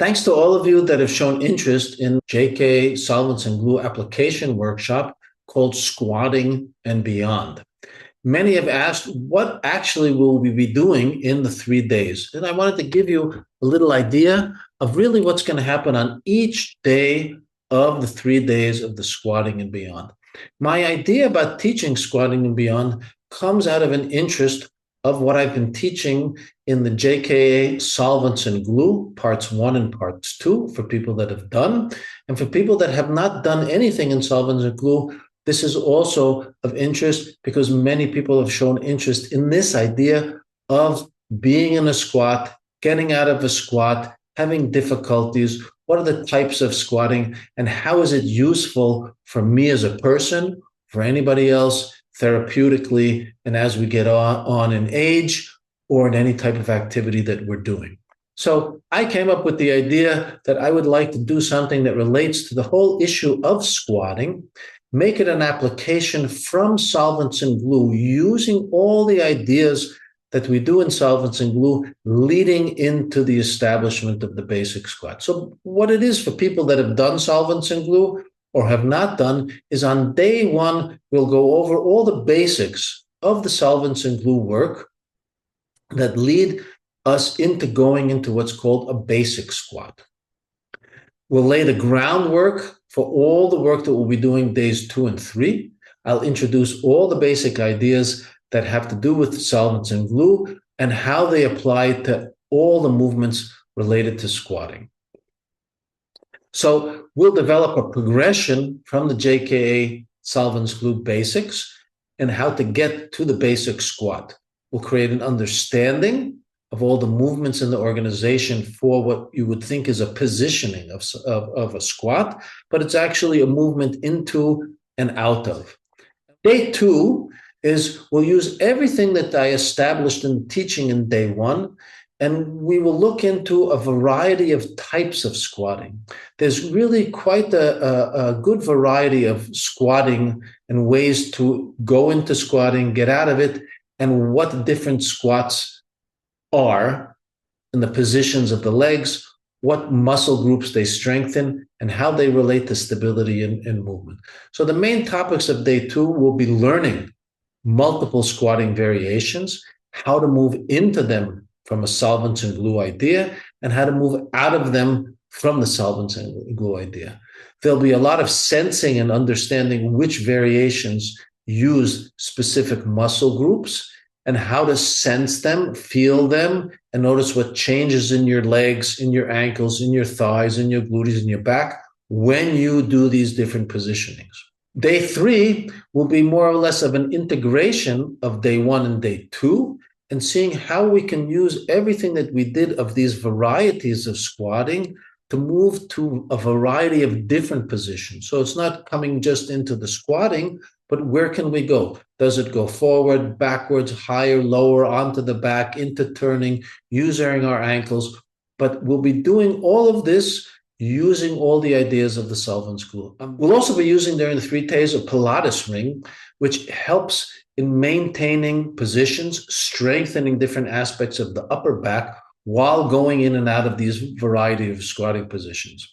Thanks to all of you that have shown interest in JKA Solvents and Glue application workshop called Squatting and Beyond. Many have asked, what actually will we be doing in the 3 days? And I wanted to give you a little idea of really what's going to happen on each day of the 3 days of the Squatting and Beyond. My idea about teaching Squatting and Beyond comes out of an interest of what I've been teaching in the JKA Solvents and Glue, parts 1 and parts 2, for people that have done. And for people that have not done anything in Solvents and Glue, this is also of interest because many people have shown interest in this idea of being in a squat, getting out of a squat, having difficulties. What are the types of squatting and how is it useful for me as a person, for anybody else, therapeutically, and as we get on in age or in any type of activity that we're doing. So I came up with the idea that I would like to do something that relates to the whole issue of squatting, make it an application from Solvents and Glue, using all the ideas that we do in Solvents and Glue, leading into the establishment of the basic squat. So what it is for people that have done Solvents and Glue or have not done is on day 1, we'll go over all the basics of the Solvents and Glue work that lead us into going into what's called a basic squat. We'll lay the groundwork for all the work that we'll be doing days 2 and 3. I'll introduce all the basic ideas that have to do with Solvents and Glue and how they apply to all the movements related to squatting. So we'll develop a progression from the JKA Solvents Glue basics and how to get to the basic squat. We'll create an understanding of all the movements in the organization for what you would think is a positioning of a squat, but it's actually a movement into and out of. Day 2 is we'll use everything that I established in teaching in day 1, and we will look into a variety of types of squatting. There's really quite a good variety of squatting and ways to go into squatting, get out of it, and what different squats are in the positions of the legs, what muscle groups they strengthen, and how they relate to stability and movement. So the main topics of day 2 will be learning multiple squatting variations, how to move into them from a Solvents and Glue idea, and how to move out of them from the Solvents and Glue idea. There'll be a lot of sensing and understanding which variations use specific muscle groups and how to sense them, feel them, and notice what changes in your legs, in your ankles, in your thighs, in your glutes, in your back when you do these different positionings. Day 3 will be more or less of an integration of day 1 and day 2 and seeing how we can use everything that we did of these varieties of squatting to move to a variety of different positions. So it's not coming just into the squatting, but where can we go? Does it go forward, backwards, higher, lower, onto the back, into turning, using our ankles? But we'll be doing all of this using all the ideas of the Solvents Glue. We'll also be using during the 3 days a Pilates ring, which helps in maintaining positions, strengthening different aspects of the upper back while going in and out of these variety of squatting positions.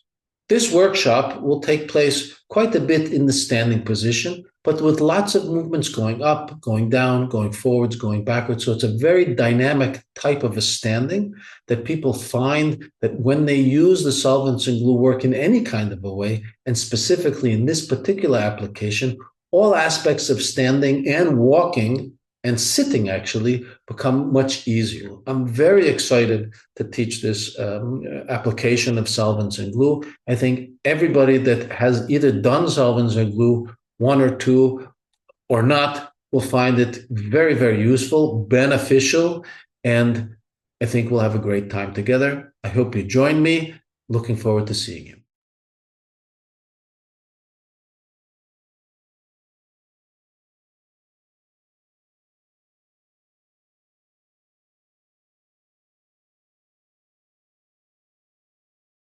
This workshop will take place quite a bit in the standing position, but with lots of movements going up, going down, going forwards, going backwards. So it's a very dynamic type of a standing that people find that when they use the Solvents and Glue work in any kind of a way, and specifically in this particular application, all aspects of standing and walking and sitting actually become much easier. I'm very excited to teach this application of Solvents and Glue. I think everybody that has either done Solvents and Glue 1 or 2 or not will find it very, very useful, beneficial, and I think we'll have a great time together. I hope you join me. Looking forward to seeing you.